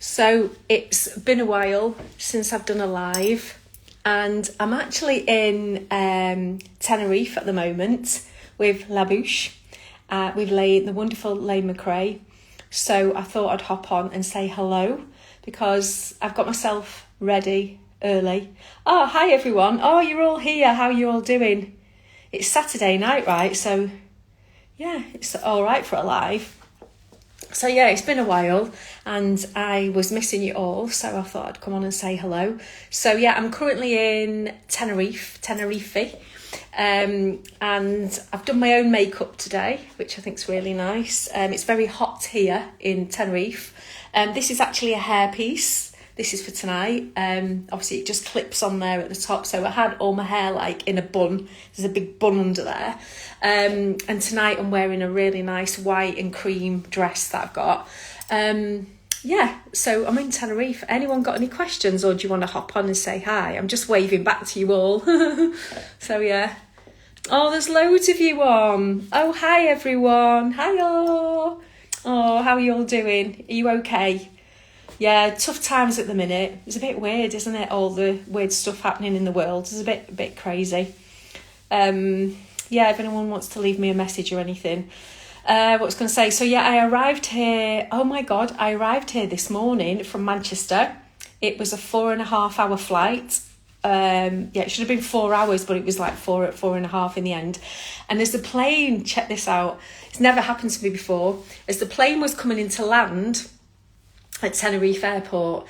So it's been a while since I've done a live, and I'm actually in Tenerife at the moment with Bouche. With the wonderful Lane McRae. So I thought I'd hop on and say hello because I've got myself ready early. Oh, hi everyone. Oh, you're all here. How are you all doing? It's Saturday night, right? So yeah, it's all right for a live. So yeah, it's been a while and I was missing you all, so I thought I'd come on and say hello. So yeah, I'm currently in Tenerife, and I've done my own makeup today, which I think is really nice. It's very hot here in Tenerife. This is actually a hairpiece. This is for tonight. Obviously it just clips on there at the top. So I had all my hair like in a bun. There's a big bun under there. And tonight I'm wearing a really nice white and cream dress that I've got. Yeah, so I'm in Tenerife. Anyone got any questions, or do you want to hop on and say hi? I'm just waving back to you all. So yeah. Oh, there's loads of you on. Oh, hi everyone. Hi all. Oh, how are you all doing? Are you okay? Yeah, tough times at the minute. It's a bit weird, isn't it? All the weird stuff happening in the world. It's a bit crazy. Yeah, if anyone wants to leave me a message or anything. What was going to say? So yeah, I arrived here. Oh my God, I arrived here this morning from Manchester. It was a 4.5 hour flight. Yeah, it should have been 4 hours, but it was like 4.5 in the end. And as the plane, check this out, it's never happened to me before. As the plane was coming into land at Tenerife Airport,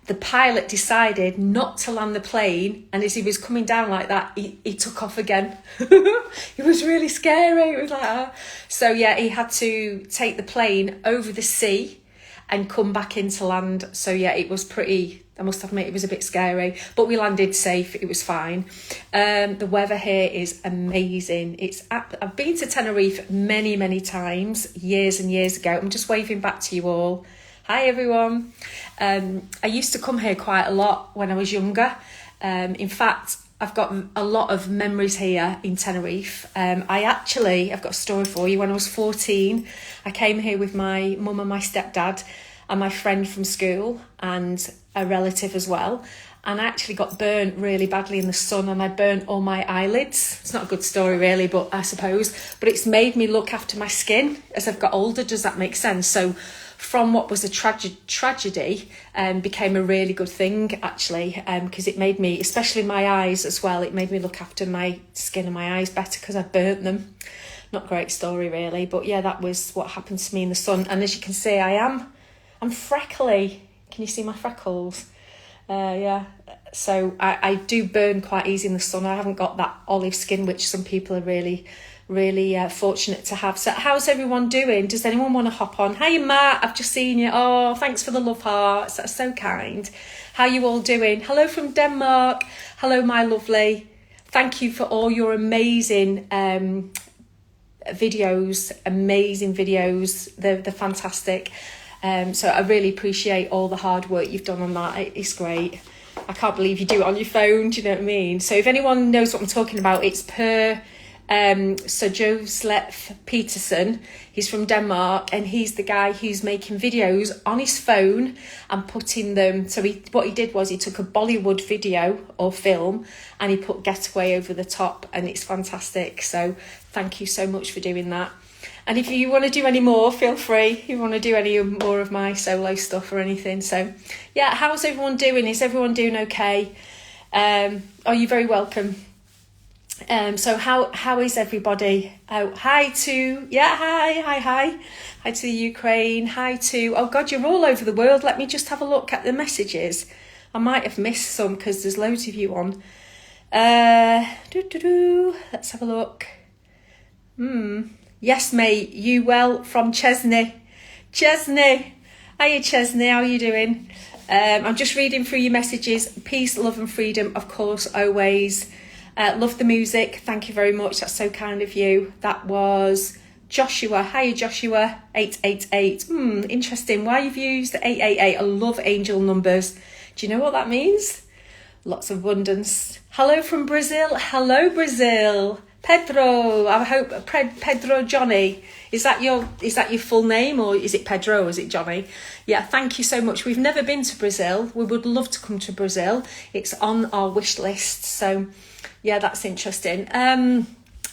the pilot decided not to land the plane, and as he was coming down like that, he took off again. It was really scary. It was like, so yeah, he had to take the plane over the sea and come back into land. So yeah, it was pretty, I must admit, it was a bit scary, but we landed safe. It was fine. The weather here is amazing. I've been to Tenerife many times, years and years ago. I'm just waving back to you all. Hi everyone. I used to come here quite a lot when I was younger. In fact, I've got a lot of memories here in Tenerife. I've got a story for you. When I was 14, I came here with my mum and my stepdad and my friend from school and a relative as well. And I actually got burnt really badly in the sun, and I burnt all my eyelids. It's not a good story really, but I suppose. But it's made me look after my skin as I've got older. Does that make sense? So from what was a tragedy, became a really good thing actually, because it made me, especially my eyes as well, it made me look after my skin and my eyes better because I burnt them. Not a great story really, but yeah, that was what happened to me in the sun. And as you can see, I'm freckly. Can you see my freckles? Yeah, so I do burn quite easy in the sun. I haven't got that olive skin, which some people are really fortunate to have. So how's everyone doing? Does anyone want to hop on? Hey Matt, I've just seen you. Oh, thanks for the love hearts. That's so kind. How you all doing? Hello from Denmark. Hello, my lovely. Thank you for all your amazing videos. They're fantastic. So I really appreciate all the hard work you've done on that. It's great. I can't believe you do it on your phone. Do you know what I mean? So if anyone knows what I'm talking about, it's per Sir Joseph Peterson. He's from Denmark, and he's the guy who's making videos on his phone and putting them. So what he did was he took a Bollywood video or film and he put Getaway over the top, and it's fantastic. So thank you so much for doing that. And if you want to do any more, feel free. If you want to do any more of my solo stuff or anything. So yeah, how's everyone doing? Is everyone doing okay? Are you very welcome? So how is everybody? Oh, hi to the Ukraine. Hi to, oh God, you're all over the world. Let me just have a look at the messages. I might have missed some because there's loads of you on. Let's have a look. Yes, mate, you well from Chesney. Hiya Chesney, how are you doing? I'm just reading through your messages. Peace, love and freedom, of course, always. Love the music. Thank you very much. That's so kind of you. That was Joshua. Hiya Joshua, 888. Interesting. Why you've used 888. I love angel numbers. Do you know what that means? Lots of abundance. Hello from Brazil. Hello, Brazil. Pedro. I hope Pedro Johnny. Is that your full name, or is it Pedro, or is it Johnny? Yeah, thank you so much. We've never been to Brazil. We would love to come to Brazil. It's on our wish list. So yeah, that's interesting.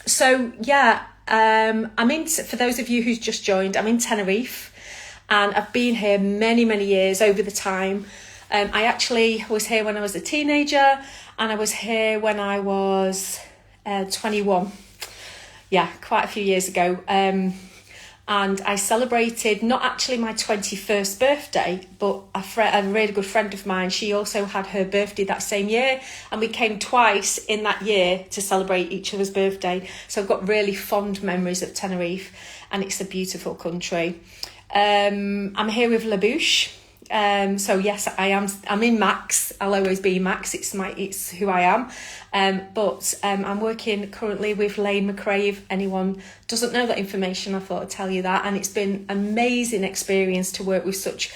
So yeah, I'm in, for those of you who's just joined, I'm in Tenerife, and I've been here many years over the time. I actually was here when I was a teenager, and I was here when I was 21. Yeah, quite a few years ago. And I celebrated not actually my 21st birthday, but a really good friend of mine, she also had her birthday that same year, and we came twice in that year to celebrate each other's birthday. So I've got really fond memories of Tenerife, and it's a beautiful country. I'm here with Bouche. So yes, I'm in Maxx. I'll always be Maxx. It's who I am. But I'm working currently with Lane McRave. Anyone doesn't know that information, I thought I'd tell you that. And it's been an amazing experience to work with such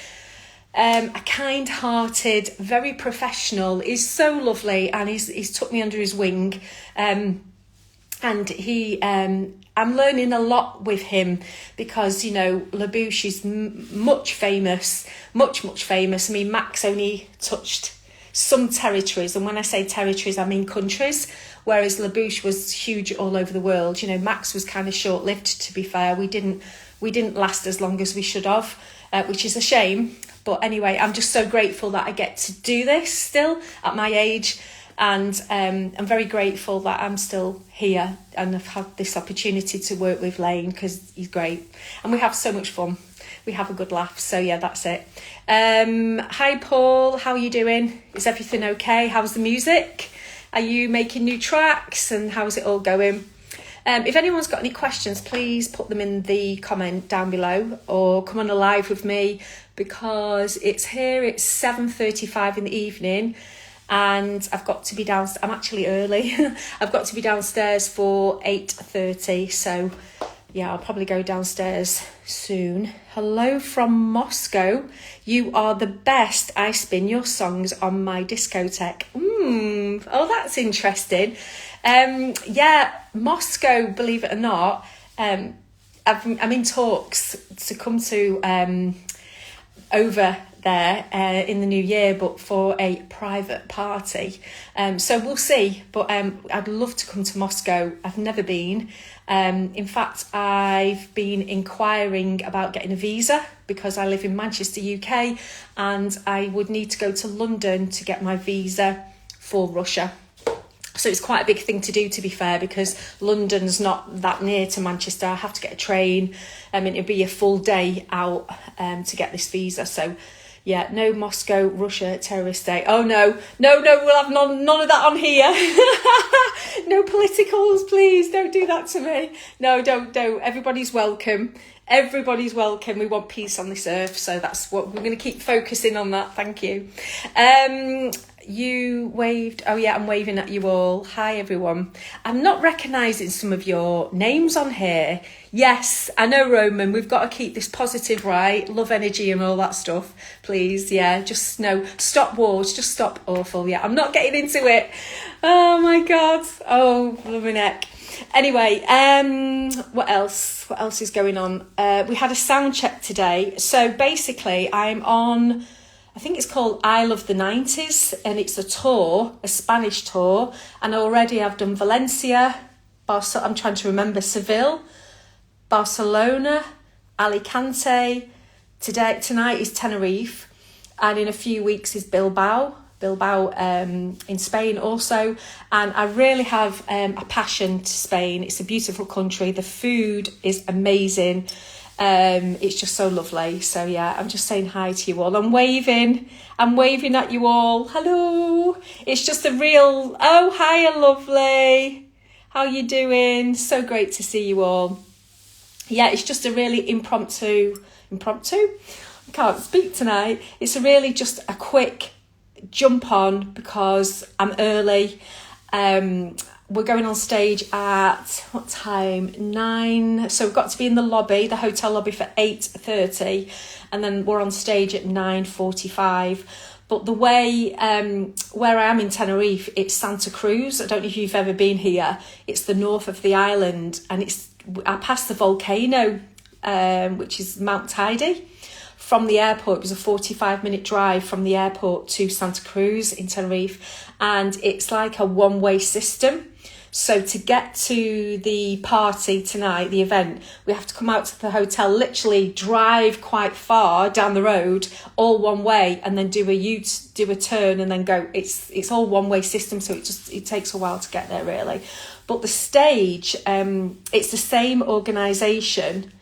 a kind-hearted, very professional. He's so lovely, and he's took me under his wing. And he, I'm learning a lot with him, because, you know, Bouche is much famous. I mean, Maxx only touched some territories, and when I say territories, I mean countries, whereas Bouche was huge all over the world. You know, Maxx was kind of short-lived, to be fair. We didn't last as long as we should have, which is a shame. But anyway, I'm just so grateful that I get to do this still at my age. And I'm very grateful that I'm still here and I've had this opportunity to work with Lane, because he's great. And we have so much fun. We have a good laugh. So yeah, that's it. Hi, Paul. How are you doing? Is everything okay? How's the music? Are you making new tracks? And how's it all going? If anyone's got any questions, please put them in the comment down below, or come on a live with me, because it's 7:35 in the evening. And I've got to be downstairs. I'm actually early. I've got to be downstairs for 8:30. So yeah, I'll probably go downstairs soon. Hello from Moscow. You are the best. I spin your songs on my discotheque. Oh, that's interesting. Yeah, Moscow, believe it or not. I'm in talks to come to over there in the new year, but for a private party. So we'll see. But I'd love to come to Moscow. I've never been. In fact, I've been inquiring about getting a visa, because I live in Manchester, UK, and I would need to go to London to get my visa for Russia. So it's quite a big thing to do, to be fair, because London's not that near to Manchester. I have to get a train. It'd be a full day out to get this visa. So yeah, no Moscow, Russia, terrorist state. Oh no, we'll have none of that on here. No politicals, please, don't do that to me. No, don't. Everybody's welcome. Everybody's welcome. We want peace on this earth, so that's what we're going to keep focusing on. That. Thank you. You waved. Oh yeah, I'm waving at you all. Hi everyone. I'm not recognising some of your names on here. Yes, I know, Roman. We've got to keep this positive, right? Love energy and all that stuff. Please, yeah. Just no. Stop wars. Just stop awful. Yeah, I'm not getting into it. Oh my God. Oh, blooming heck. Anyway, what else? What else is going on? We had a sound check today. So basically, I'm on, I think it's called I Love the 90s, and it's a tour, a Spanish tour. And already I've done Valencia, I'm trying to remember, Seville, Barcelona, Alicante. Tonight is Tenerife, and in a few weeks is Bilbao in Spain also. And I really have a passion to Spain. It's a beautiful country. The food is amazing. It's just so lovely. So yeah, I'm just saying hi to you all. I'm waving at you all. Hello. It's just a real, oh, hiya, lovely. How you doing? So great to see you all. Yeah, it's just a really impromptu, I can't speak tonight. It's a really just a quick jump on, because I'm early. we're going on stage at, what time? 9. So we've got to be in the lobby, the hotel lobby, for 8:30. And then we're on stage at 9:45. But the way, where I am in Tenerife, it's Santa Cruz. I don't know if you've ever been here. It's the north of the island. And I passed the volcano, which is Mount Tidy. From the airport, it was a 45-minute drive from the airport to Santa Cruz in Tenerife. And it's like a one-way system. So to get to the party tonight, the event, we have to come out to the hotel, literally drive quite far down the road, all one way, and then do a turn and then go. It's all one-way system, so it takes a while to get there, really. But the stage, it's the same organisation.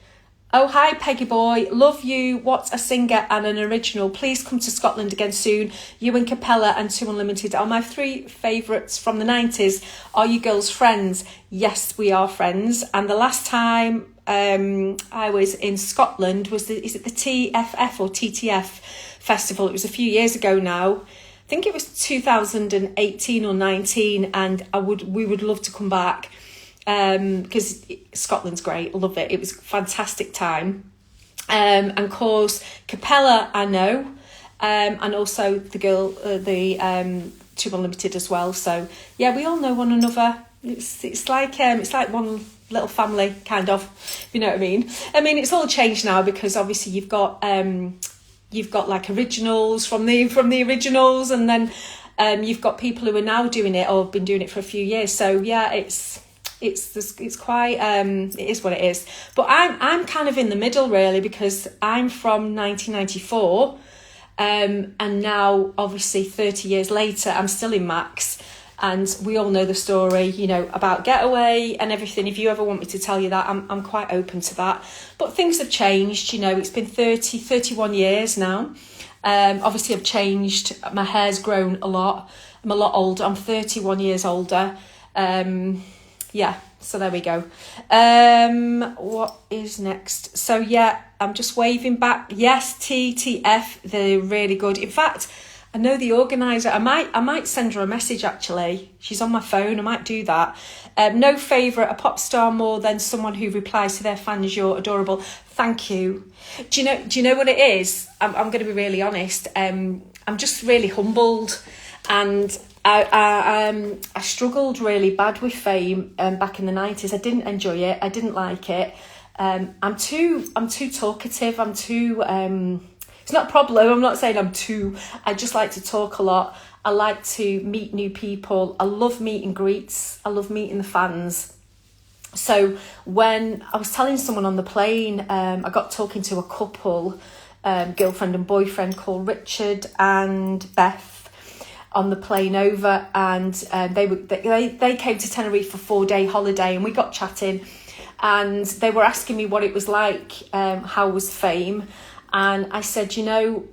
Oh, hi, Peggy Boy. Love you. What a singer and an original. Please come to Scotland again soon. You and Capella and 2 Unlimited are my 3 favourites from the 90s. Are you girls friends? Yes, we are friends. And the last time I was in Scotland was is it the TFF or TTF festival? It was a few years ago now. I think it was 2018 or 19, and we would love to come back. Because Scotland's great, I love it. It was a fantastic time. And of course, Capella, I know, and also the girl, the 2 Unlimited as well. So yeah, we all know one another. It's like one little family, kind of. If you know what I mean. I mean, it's all changed now because obviously you've got like originals from the originals, and then you've got people who are now doing it or have been doing it for a few years. So yeah, it's quite it is what it is. But I'm kind of in the middle, really, because I'm from 1994, and now obviously 30 years later I'm still in Maxx, and we all know the story, you know, about Getaway and everything. If you ever want me to tell you that, I'm quite open to that. But things have changed, you know. It's been 31 years now. Obviously I've changed. My hair's grown a lot. I'm a lot older. I'm 31 years older. Yeah, so there we go. What is next? So yeah, I'm just waving back. Yes, TTF, they're really good. In fact, I know the organiser. I might send her a message, actually. She's on my phone. I might do that. No favourite, a pop star more than someone who replies to their fans. You're adorable. Thank you. Do you know what it is? I'm going to be really honest. I'm just really humbled, and I struggled really bad with fame back in the 90s. I didn't enjoy it. I didn't like it. I'm too talkative. I'm too. It's not a problem. I'm not saying I just like to talk a lot. I like to meet new people. I love meet and greets. I love meeting the fans. So when I was telling someone on the plane, I got talking to a couple, girlfriend and boyfriend, called Richard and Beth, on the plane over, and they came to Tenerife for a 4-day holiday, and we got chatting, and they were asking me what it was like, how was fame, and I said, you know,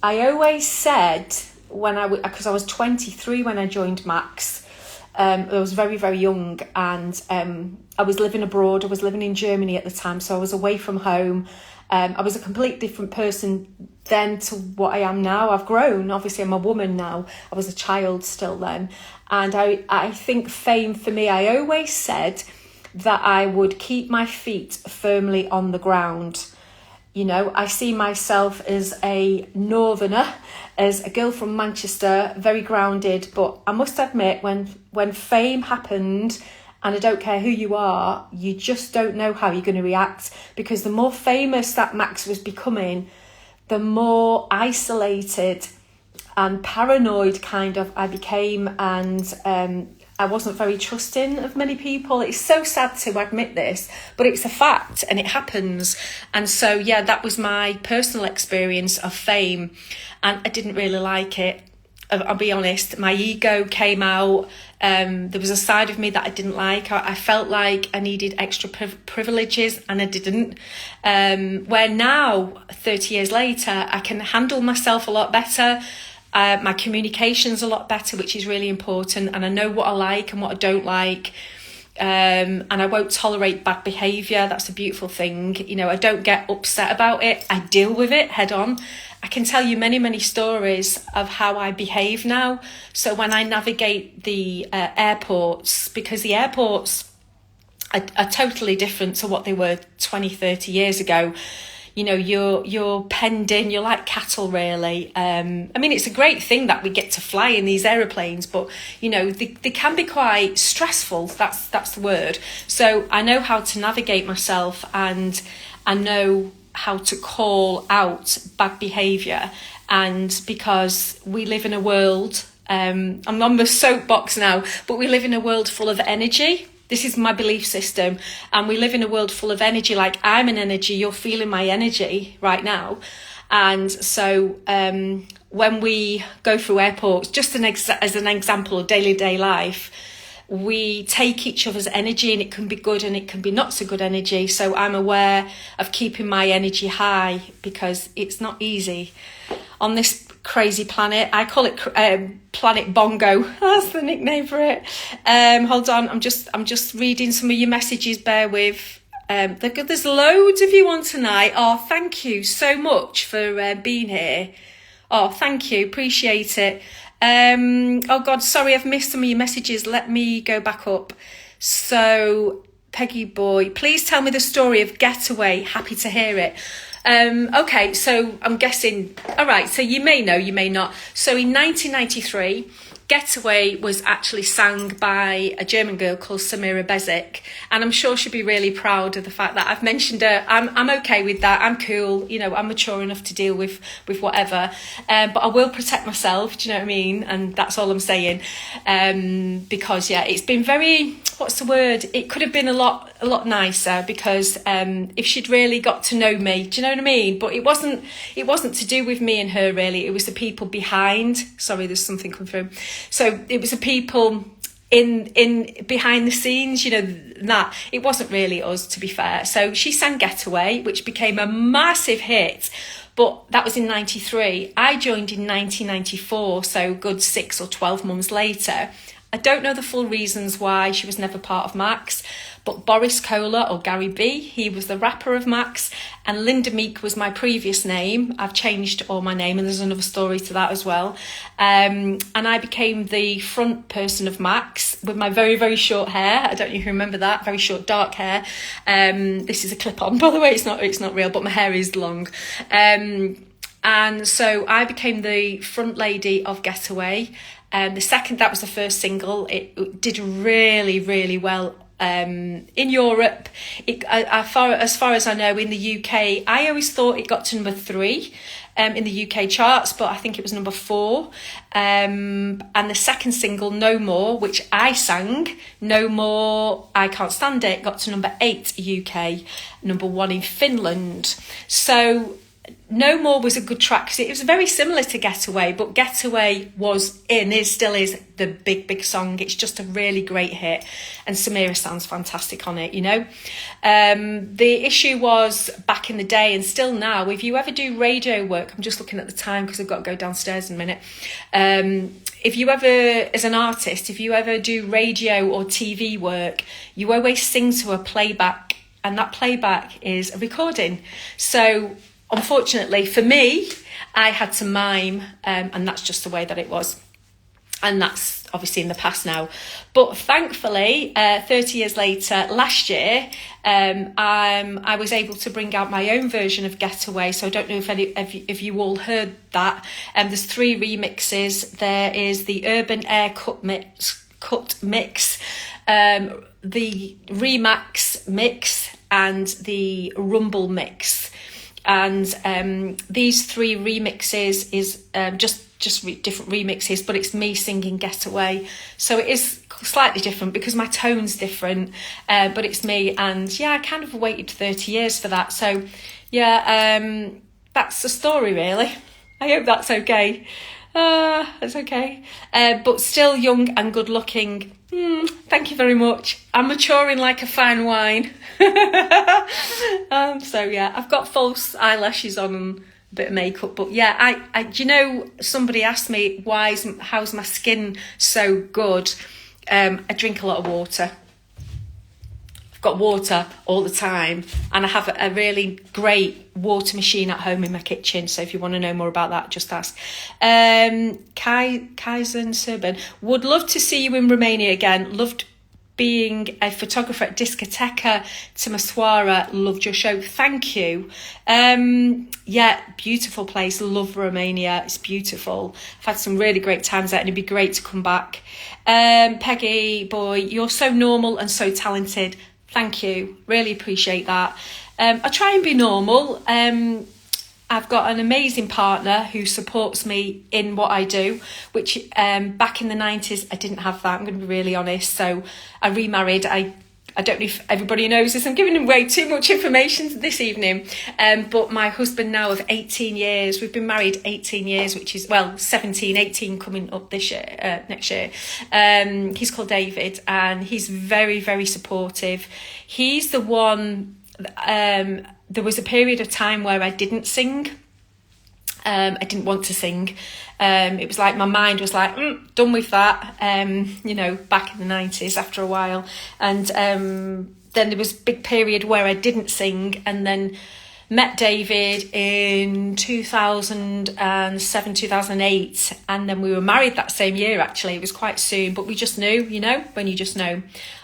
I always said because I was 23 when I joined Maxx. I was very, very young, and I was living abroad. I was living in Germany at the time, so I was away from home. I was a complete different person then to what I am now. I've grown. Obviously, I'm a woman now. I was a child still then. And I think fame for me, I always said that I would keep my feet firmly on the ground. You know, I see myself as a northerner, as a girl from Manchester, very grounded. But I must admit, when fame happened, and I don't care who you are, you just don't know how you're going to react, because the more famous that Maxx was becoming, the more isolated and paranoid kind of I became, and I wasn't very trusting of many people. It's so sad to admit this, but it's a fact and it happens. And so, yeah, that was my personal experience of fame, and I didn't really like it. I'll be honest, my ego came out. There was a side of me that I didn't like. I felt like I needed extra privileges, and I didn't. Where now, 30 years later, I can handle myself a lot better. My communication's a lot better, which is really important, and I know what I like and what I don't like. and I won't tolerate bad behaviour. That's a beautiful thing. You know, I don't get upset about it. I deal with it head on. I can tell you many, many stories of how I behave now. So when I navigate the airports, because the airports are totally different to what they were 20, 30 years ago. You know, you're penned in, you're like cattle, really. I mean, it's a great thing that we get to fly in these aeroplanes, but, you know, they can be quite stressful. That's the word. So I know how to navigate myself, and I know how to call out bad behaviour. And because we live in a world, I'm on the soapbox now, but we live in a world full of energy. This is my belief system, and we live in a world full of energy. Like, I'm an energy, you're feeling my energy right now. And so when we go through airports, just as an example of day life, we take each other's energy, and it can be good and it can be not so good energy. So I'm aware of keeping my energy high, because it's not easy on this crazy planet. I call it Planet Bongo. That's the nickname for it. Hold on, I'm just reading some of your messages. Bear with. There's loads of you on tonight. Oh, thank you so much for being here. Oh, thank you, appreciate it. Oh God, sorry, I've missed some of your messages. Let me go back up. So, Peggy Boy, please tell me the story of Getaway. Happy to hear it. Okay, so I'm guessing, all right, so you may know, you may not. So in 1993, Getaway was actually sang by a German girl called Samira Bezic, and I'm sure she'll be really proud of the fact that I've mentioned her. I'm okay with that. I'm cool, you know, I'm mature enough to deal with whatever, but I will protect myself, do you know what I mean? And that's all I'm saying, because yeah, it's been very, what's the word? It could have been a lot nicer, because if she'd really got to know me, do you know what I mean? But it wasn't to do with me and her, really. It was the people behind. Sorry, there's something coming through. So it was the people in behind the scenes, you know, that it wasn't really us, to be fair. So she sang Getaway, which became a massive hit. But that was in 93. I joined in 1994, so good 6 or 12 months later. I don't know the full reasons why she was never part of Maxx, but Boris Kohler, or Gary B, he was the rapper of Maxx, and Linda Meek was my previous name. I've changed all my name, and there's another story to that as well. And I became the front person of Maxx with my very, very short hair. I don't know if you remember that, very short dark hair. This is a clip-on, by the way, it's not real, but my hair is long. And so I became the front lady of Getaway. That was the first single. It did really, really well in Europe. As far as I know, in the UK, I always thought it got to number 3 in the UK charts, but I think it was number 4. And the second single, No More, which I sang, No More, I Can't Stand It, got to number 8 UK, number 1 in Finland. So No More was a good track, because it was very similar to Getaway, but Getaway still is the big song. It's just a really great hit, and Samira sounds fantastic on it, you know. The issue was, back in the day, and still now, if you ever do radio work, I'm just looking at the time because I've got to go downstairs in a minute. If you ever, as an artist, if you ever do radio or TV work, you always sing to a playback, and that playback is a recording. So unfortunately for me, I had to mime, and that's just the way that it was. And that's obviously in the past now. But thankfully, 30 years later, last year, I was able to bring out my own version of Getaway. So I don't know if you all heard that. There's 3 remixes. There is the Urban Air Cut Mix, the Remax Mix, and the Rumble Mix. And these 3 remixes is just different remixes, but it's me singing Getaway. So it is slightly different because my tone's different, but it's me. And yeah, I kind of waited 30 years for that. So yeah, that's the story, really. I hope that's okay. That's okay. But still young and good looking. Thank you very much. I'm maturing like a fine wine. So yeah, I've got false eyelashes on and a bit of makeup, but yeah, I you know, somebody asked me how's my skin so good. I drink a lot of water. I've got water all the time, and I have a really great water machine at home in my kitchen. So if you want to know more about that, just ask. Kaizen Serban, would love to see you in Romania again. Loved being a photographer at Discoteca Timisoara. Loved your show. Thank you. Yeah, beautiful place. Love Romania. It's beautiful. I've had some really great times there, and it'd be great to come back. Peggy boy, you're so normal and so talented. Thank you. Really appreciate that. I try and be normal. I've got an amazing partner who supports me in what I do, which back in the 90s, I didn't have that. I'm going to be really honest. So I remarried. I don't know if everybody knows this. I'm giving away too much information this evening. But my husband now of 18 years, we've been married 18 years, which is, 17, 18 coming up this year, next year. He's called David, and he's very, very supportive. He's the one, there was a period of time where I didn't sing. I didn't want to sing. It was like my mind was like, done with that, back in the 90s after a while. And then there was a big period where I didn't sing, and then met David in 2007, 2008. And then we were married that same year, actually. It was quite soon, but we just knew, when you just know.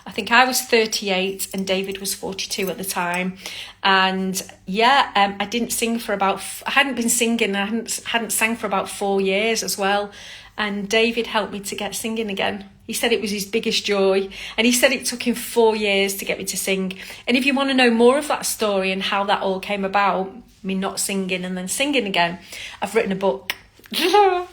I think I was 38 and David was 42 at the time. And I didn't sing for I hadn't been singing, I hadn't sang for about 4 years as well. And David helped me to get singing again. He said it was his biggest joy. And he said it took him 4 years to get me to sing. And if you want to know more of that story and how that all came about, me not singing and then singing again, I've written a book.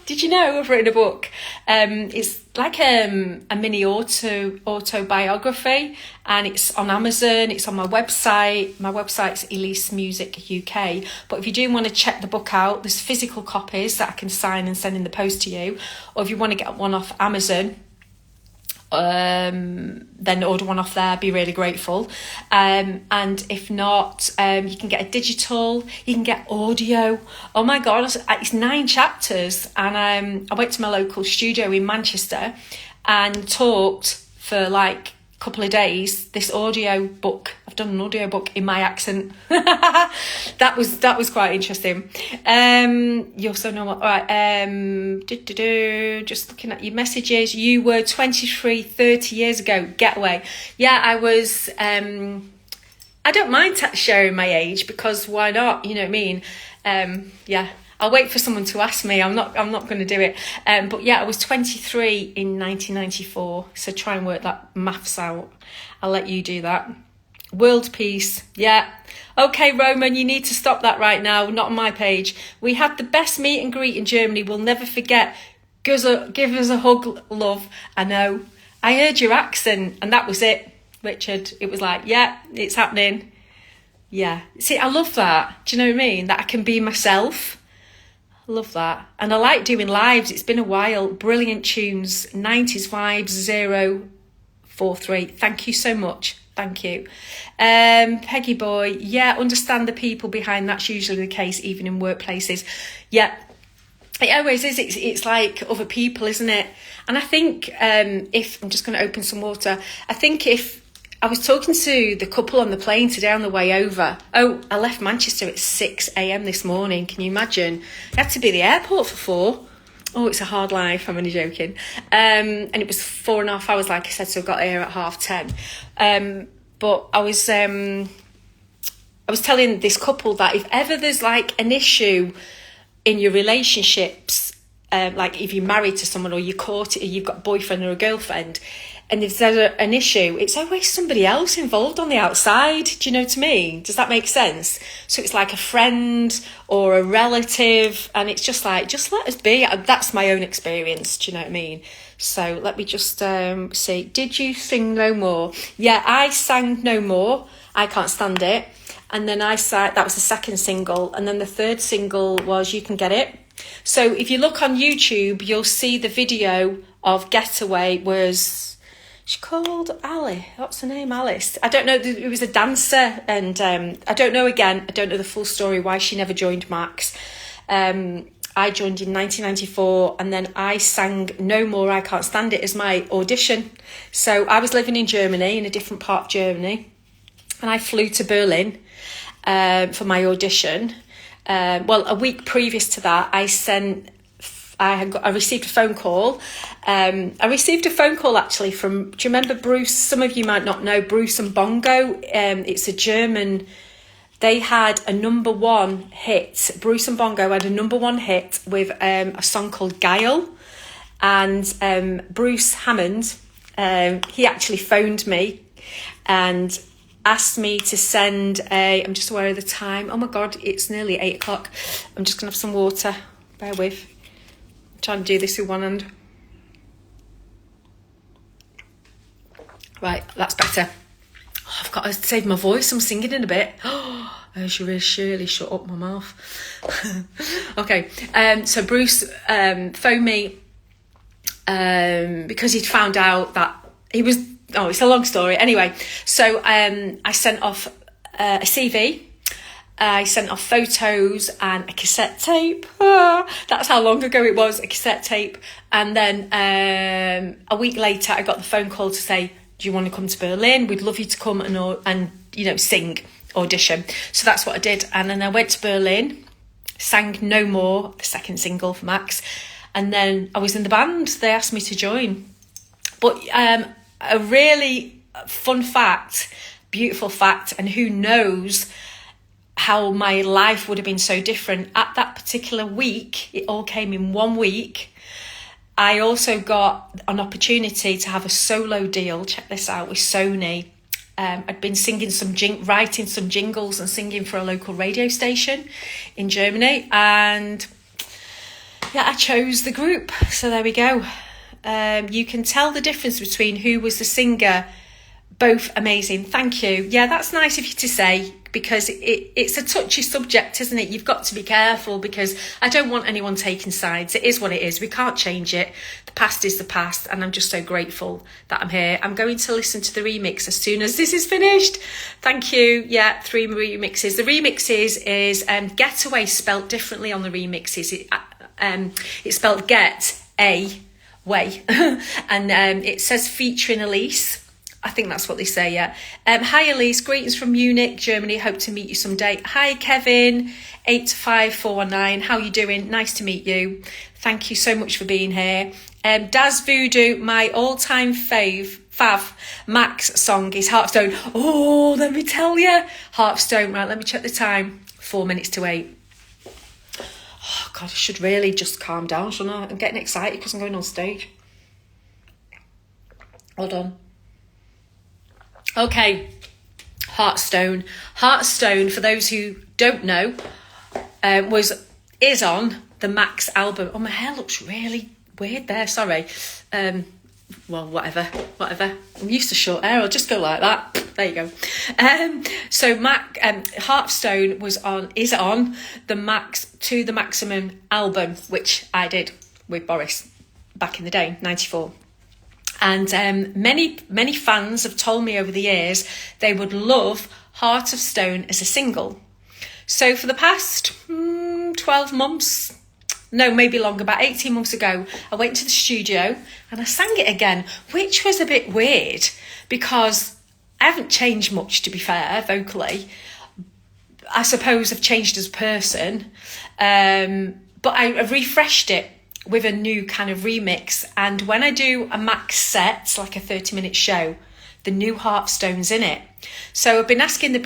Did you know I've written a book? It's like a mini autobiography, and it's on Amazon. It's on my website. My website's Elyse Music UK. But if you do want to check the book out, there's physical copies that I can sign and send in the post to you. Or if you want to get one off Amazon, then order one off there. Be really grateful. And if not, you can get a digital, you can get audio. Oh my god, it's 9 chapters. And I went to my local studio in Manchester and talked for like a couple of days this audio book. I've done an audio book in my accent. that was quite interesting. You're so normal. All right. Just looking at your messages. You were 23, 30 years ago. Getaway. Yeah, I was. I don't mind sharing my age, because why not? You know what I mean? I'll wait for someone to ask me. I'm not going to do it. But yeah, I was 23 in 1994. So try and work that maths out. I'll let you do that. World peace. Yeah. Okay, Roman, you need to stop that right now. Not on my page. We had the best meet and greet in Germany. We'll never forget. Give us a hug, love. I know. I heard your accent, and that was it, Richard. It was like, yeah, it's happening. Yeah. See, I love that. Do you know what I mean? That I can be myself. Love that. And I like doing lives. It's been a while. Brilliant tunes. 90s vibes 043. Thank you so much. Thank you. Peggy boy. Yeah, understand the people behind. That's usually the case, even in workplaces. Yeah, it always is. It's like other people, isn't it? And I think if I'm just going to open some water, I think if I was talking to the couple on the plane today on the way over. Oh, I left Manchester at 6 a.m. this morning. Can you imagine? I had to be at the airport for 4. Oh, it's a hard life. I'm only joking. And it was 4.5 hours, like I said, so I got here at 10:30. But I was telling this couple that if ever there's like an issue in your relationships, like if you're married to someone or you're caught, or you've got a boyfriend or a girlfriend, and if there's an issue, it's always somebody else involved on the outside. Do you know what I mean? Does that make sense? So it's like a friend or a relative, and it's just like, just let us be. That's my own experience. Do you know what I mean? So let me just see. Did you sing No More? Yeah, I sang No More. I Can't Stand It. And then I sang, that was the second single. And then the third single was You Can Get It. So if you look on YouTube, you'll see the video of Getaway was... She's called Ali. What's her name? Alice. I don't know. It was a dancer, and I don't know. Again, I don't know the full story why she never joined Maxx. I joined in 1994, and then I sang No More, I Can't Stand It as my audition. So I was living in Germany, in a different part of Germany, and I flew to Berlin for my audition. Well, a week previous to that, I received a phone call. I received a phone call actually from, do you remember Bruce? Some of you might not know Bruce and Bongo. It's a German. They had a #1 hit. Bruce and Bongo had a #1 hit with a song called Guile. And Bruce Hammond, he actually phoned me and asked me to send I'm just aware of the time. Oh my God, it's nearly 8 o'clock. I'm just going to have some water. Bear with. I'm trying to do this with one hand. Right, that's better. Oh, I've got to save my voice. I'm singing in a bit. Oh, I should really surely shut up my mouth. Okay, so Bruce phoned me because he'd found out that he was... Oh, it's a long story. Anyway, so I sent off a CV. I sent off photos and a cassette tape. That's how long ago it was, a cassette tape. And then a week later, I got the phone call to say, do you want to come to Berlin? We'd love you to come and sing, audition. So that's what I did. And then I went to Berlin, sang No More, the second single for Maxx. And then I was in the band. They asked me to join. But a really fun fact, beautiful fact, and who knows how my life would have been so different. At that particular week, it all came in 1 week. I also got an opportunity to have a solo deal, check this out, with Sony. I'd been singing writing some jingles and singing for a local radio station in Germany. And yeah, I chose the group. So there we go. You can tell the difference between who was the singer. Both amazing. Thank you. Yeah, that's nice of you to say, because it's a touchy subject, isn't it? You've got to be careful, because I don't want anyone taking sides. It is what it is. We can't change it. The past is the past, and I'm just so grateful that I'm here. I'm going to listen to the remix as soon as this is finished. Thank you. Yeah, 3 remixes. The remixes is Getaway, spelt differently on the remixes. It's spelled Get A Way, and it says featuring Elyse. I think that's what they say, yeah. Hi Elyse, greetings from Munich, Germany. Hope to meet you someday. Hi Kevin, 85419. How you doing? Nice to meet you. Thank you so much for being here. Daz Voodoo, my all-time fav Maxx song is Heartstone. Oh, let me tell you. Heartstone, right, let me check the time. 4 minutes to 8. Oh God, I should really just calm down, shouldn't I? I'm getting excited because I'm going on stage. Hold on. Okay, Heartstone. Heartstone, for those who don't know, is on the Maxx album. Oh, my hair looks really weird there, sorry. Well, whatever. I'm used to short hair, I'll just go like that. There you go. So Heartstone is on the Maxxium album, which I did with Boris back in the day, 94. And many fans have told me over the years they would love Heart of Stone as a single. So for the past 12 months, no, maybe longer, about 18 months ago, I went to the studio and I sang it again, which was a bit weird because I haven't changed much, to be fair, vocally. I suppose I've changed as a person, but I refreshed it with a new kind of remix. And when I do a Maxx set, like a 30-minute show, the new Heartstone's in it. So I've been asking the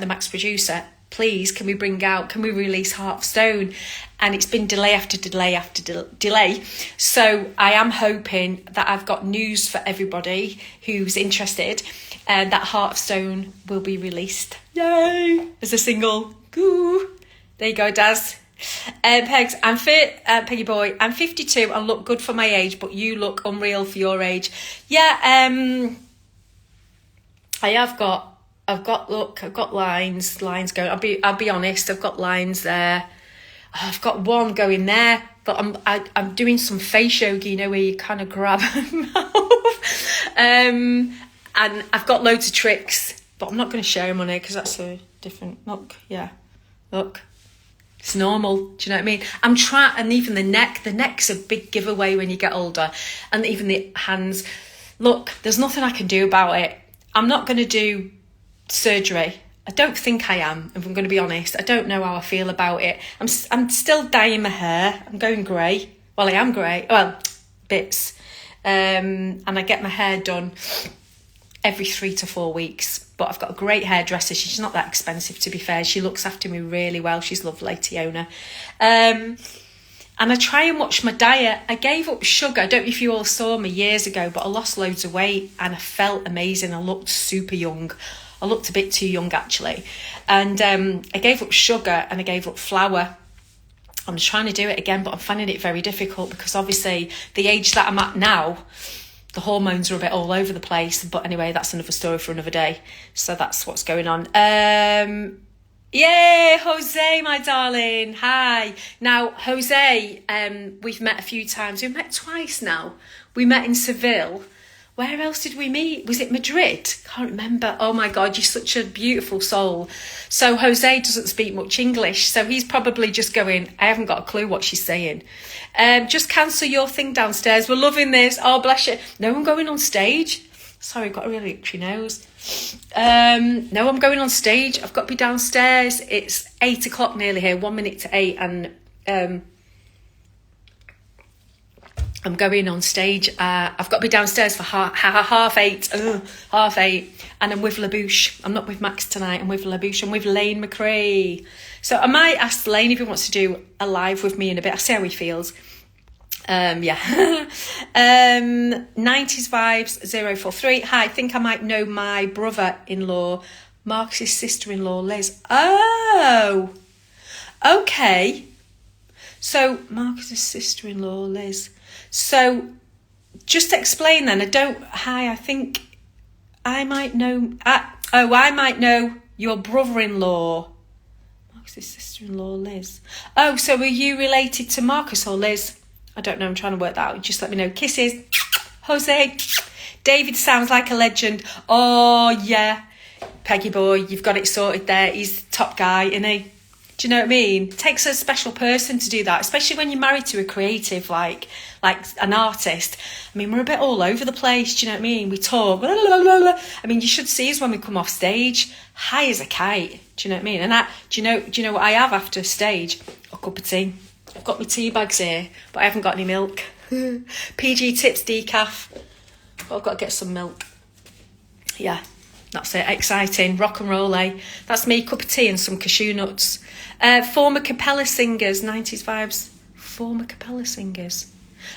Maxx producer, please, can we release Heartstone? And it's been delay after delay after delay. So I am hoping that I've got news for everybody who's interested, and that Heartstone will be released. Yay! As a single. Ooh. There you go, Daz. Pegs, I'm fit, Peggy boy. I'm 52 and look good for my age, but you look unreal for your age. Yeah, I've got lines going. I'll be honest, I've got lines there. I've got one going there, but I'm doing some face yoga, where you kind of grab them off. And I've got loads of tricks, but I'm not going to share them on here because that's a different look. Yeah, look. It's normal, do you know what I mean? I'm trying, and even the neck's a big giveaway when you get older, and even the hands. Look, there's nothing I can do about it. I'm not going to do surgery. I don't think I am, if I'm going to be honest. I don't know how I feel about it. I'm still dyeing my hair. I'm going grey. Well, I am grey. Well, bits. And I get my hair done every 3 to 4 weeks. But I've got a great hairdresser. She's not that expensive, to be fair. She looks after me really well. She's lovely, Tiona. And I try and watch my diet. I gave up sugar. I don't know if you all saw me years ago, but I lost loads of weight and I felt amazing. I looked super young. I looked a bit too young, actually. And I gave up sugar and I gave up flour. I'm trying to do it again, but I'm finding it very difficult because obviously the age that I'm at now, the hormones are a bit all over the place. But anyway, that's another story for another day. So that's what's going on. Yay, Jose, my darling. Hi. Now, Jose, we've met a few times. We've met twice now. We met in Seville. Where else did we meet? Was it Madrid? Can't remember. Oh my God, you're such a beautiful soul. So Jose doesn't speak much English, so he's probably just going, I haven't got a clue what she's saying. Just cancel your thing downstairs. We're loving this. Oh, bless you. No, I'm going on stage. Sorry, I've got a really itchy nose. No, I'm going on stage. I've got to be downstairs. It's 8 o'clock nearly here, 1 minute to 8, and I'm going on stage. I've got to be downstairs for half eight, and I'm with Bouche. I'm not with Maxx tonight. I'm with Bouche. I'm with Lane McCree. So I might ask Lane if he wants to do a live with me in a bit. I'll see how he feels. Yeah. 90s Vibes 043. Hi, I think I might know my brother-in-law, Marcus's sister-in-law, Liz. Oh, okay. So Marcus's sister-in-law, Liz. So just explain then. I think I might know. I might know your brother-in-law. Marcus's sister-in-law, Liz. Oh, so are you related to Marcus or Liz? I don't know. I'm trying to work that out. Just let me know. Kisses. Jose. David sounds like a legend. Oh, yeah. Peggy boy, you've got it sorted there. He's top guy, isn't he? Do you know what I mean? It takes a special person to do that, especially when you're married to a creative, like an artist. I mean, we're a bit all over the place. Do you know what I mean? We talk. Blah, blah, blah, blah. I mean, you should see us when we come off stage, high as a kite. Do you know what I mean? And do you know what I have after stage? A cup of tea. I've got my tea bags here, but I haven't got any milk. PG Tips decaf. I've got to get some milk. Yeah, that's it. Exciting. Rock and roll, eh? That's me, cup of tea and some cashew nuts. Former Capella singers, 90s Vibes. Former Capella singers.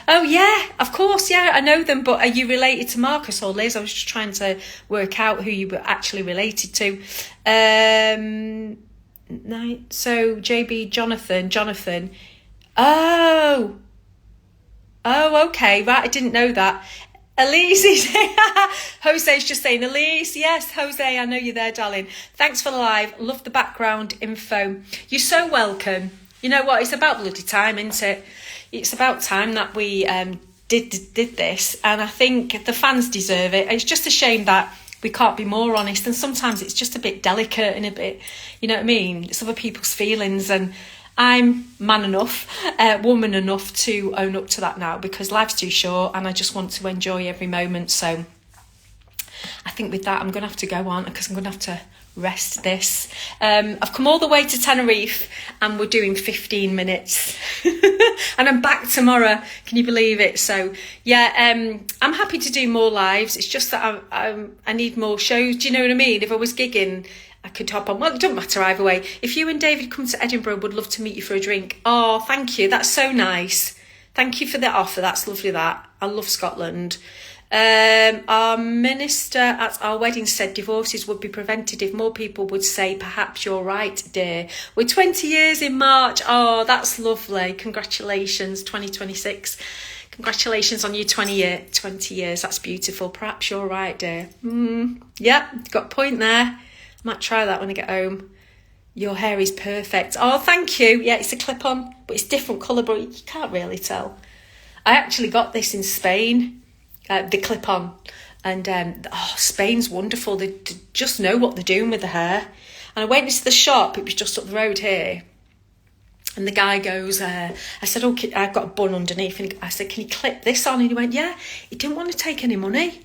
Oh, yeah, of course, yeah, I know them, but are you related to Marcus or Liz? I was just trying to work out who you were actually related to. So, JB, Jonathan. Oh, okay, right, I didn't know that. Elyse, Jose's just saying, Elyse, yes, Jose, I know you're there, darling. Thanks for the live, love the background info. You're so welcome. You know what, it's about bloody time, isn't it? It's about time that we did this, and I think the fans deserve it. It's just a shame that we can't be more honest, and sometimes it's just a bit delicate and a bit, you know what I mean? It's other people's feelings, and I'm man enough, woman enough to own up to that now, because life's too short and I just want to enjoy every moment. So I think with that, I'm going to have to go on because I'm going to have to rest this. I've come all the way to Tenerife and we're doing 15 minutes and I'm back tomorrow. Can you believe it? So yeah, I'm happy to do more lives. It's just that I need more shows. Do you know what I mean? If I was gigging, I could hop on. Well, it doesn't matter either way. If you and David come to Edinburgh, would love to meet you for a drink. Oh, thank you. That's so nice. Thank you for the offer. That's lovely, that. I love Scotland. Our minister at our wedding said divorces would be prevented if more people would say, perhaps you're right, dear. We're 20 years in March. Oh, that's lovely. Congratulations, 2026. Congratulations on your 20 years. That's beautiful. Perhaps you're right, dear. Yeah, got a point there. I might try that when I get home. Your hair is perfect. Oh, thank you. Yeah, it's a clip-on, but it's different colour, but you can't really tell. I actually got this in Spain, the clip-on. And Spain's wonderful. They just know what they're doing with the hair. And I went into the shop. It was just up the road here. And the guy goes, I said, okay, I've got a bun underneath. And I said, can you clip this on? And he went, yeah. He didn't want to take any money.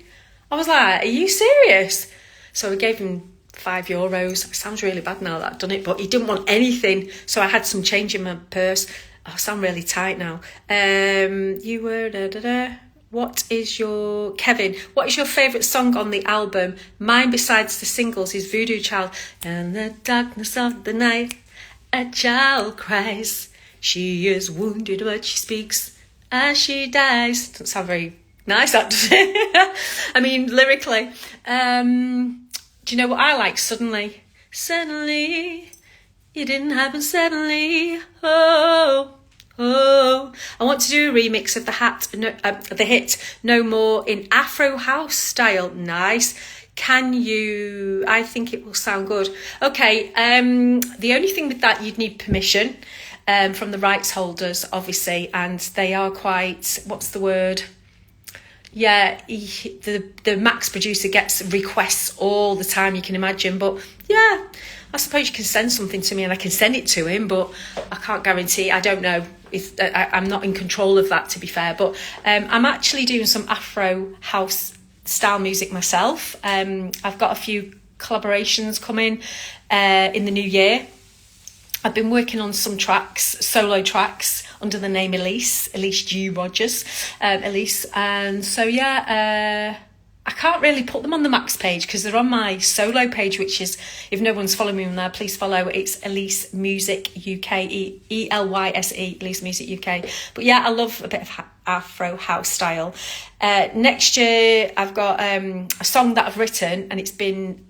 I was like, are you serious? So I gave him €5. It sounds really bad now that I've done it, but he didn't want anything, so I had some change in my purse. I sound really tight now. You were What is your favourite song on the album? Mine, besides the singles, is Voodoo Child. And the darkness of the night, a child cries. She is wounded, but she speaks as she dies. Doesn't sound very nice, that does it? I mean, lyrically. Do you know what I like? Suddenly. Suddenly. It didn't happen suddenly. Oh. Oh, I want to do a remix of the hit No More in Afro house style. Nice. Can you? I think it will sound good. Okay. The only thing with that, you'd need permission from the rights holders, obviously, and they are quite. What's the word? Yeah, the Maxx producer gets requests all the time, you can imagine. But yeah, I suppose you can send something to me and I can send it to him, but I can't guarantee. I don't know. I'm not in control of that, to be fair. But I'm actually doing some Afro house style music myself. I've got a few collaborations coming in the new year. I've been working on some solo tracks, under the name Elyse G Rogers, Elyse. And so, yeah, I can't really put them on the Maxx page because they're on my solo page, which is, if no one's following me on there, please follow. It's Elyse Music UK, ELYSE, Elyse Music UK. But yeah, I love a bit of Afro house style. Next year, I've got a song that I've written, and it's been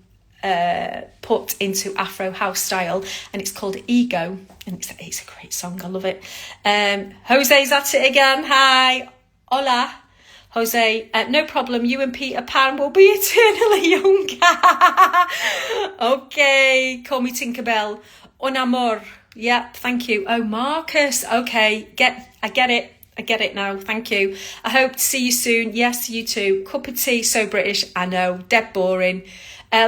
put into Afro house style, and it's called Ego, and it's a great song. I love it. Jose's at it again. Hi. Hola. Jose, no problem. You and Peter Pan will be eternally young. Okay, call me Tinkerbell. Un amor. Yep, thank you. Oh, Marcus. Okay, I get it. I get it now. Thank you. I hope to see you soon. Yes, you too. Cup of tea. So British. I know. Dead boring.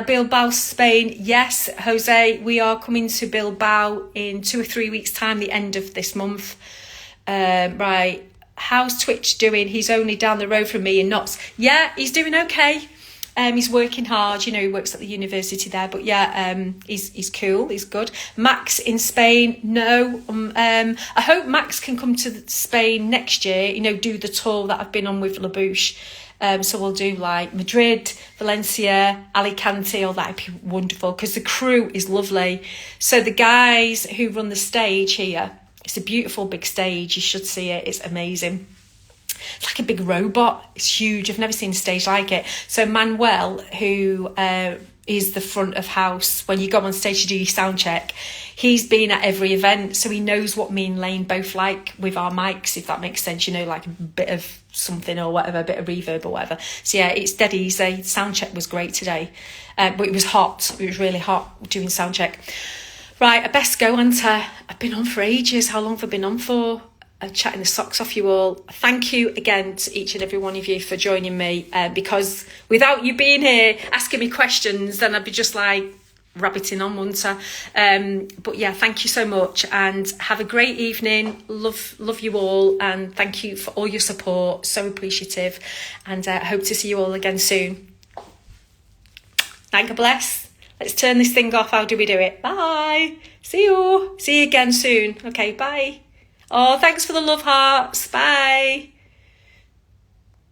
Bilbao, Spain. Yes, Jose, we are coming to Bilbao in 2 or 3 weeks' time, the end of this month. Right. How's Twitch doing? He's only down the road from me in Notts. Yeah, he's doing okay. He's working hard. You know, he works at the university there. But yeah, he's cool. He's good. Maxx in Spain. No. I hope Maxx can come to Spain next year. You know, do the tour that I've been on with Bouche. So we'll do like Madrid, Valencia, Alicante, all that would be wonderful because the crew is lovely. So the guys who run the stage here, it's a beautiful big stage. You should see it. It's amazing. It's like a big robot. It's huge. I've never seen a stage like it. So Manuel, who is the front of house, when you go on stage to do your sound check, he's been at every event, so he knows what me and Lane both like with our mics, if that makes sense, you know, like a bit of something or whatever, a bit of reverb or whatever. So yeah, it's dead easy. Sound check was great today, but it was hot. It was really hot doing sound check. Right, I best go, Anta. I've been on for ages. How long have I been on for? Chatting the socks off you all. Thank you again to each and every one of you for joining me, because without you being here asking me questions, then I'd be just like rabbiting on, wouldn't I? But yeah, thank you so much and have a great evening. Love you all, and thank you for all your support. So appreciative, and hope to see you all again soon. Thank you, bless. Let's turn this thing off. How do we do it? Bye. See you again soon. Okay, bye. Oh, thanks for the love hearts. Bye.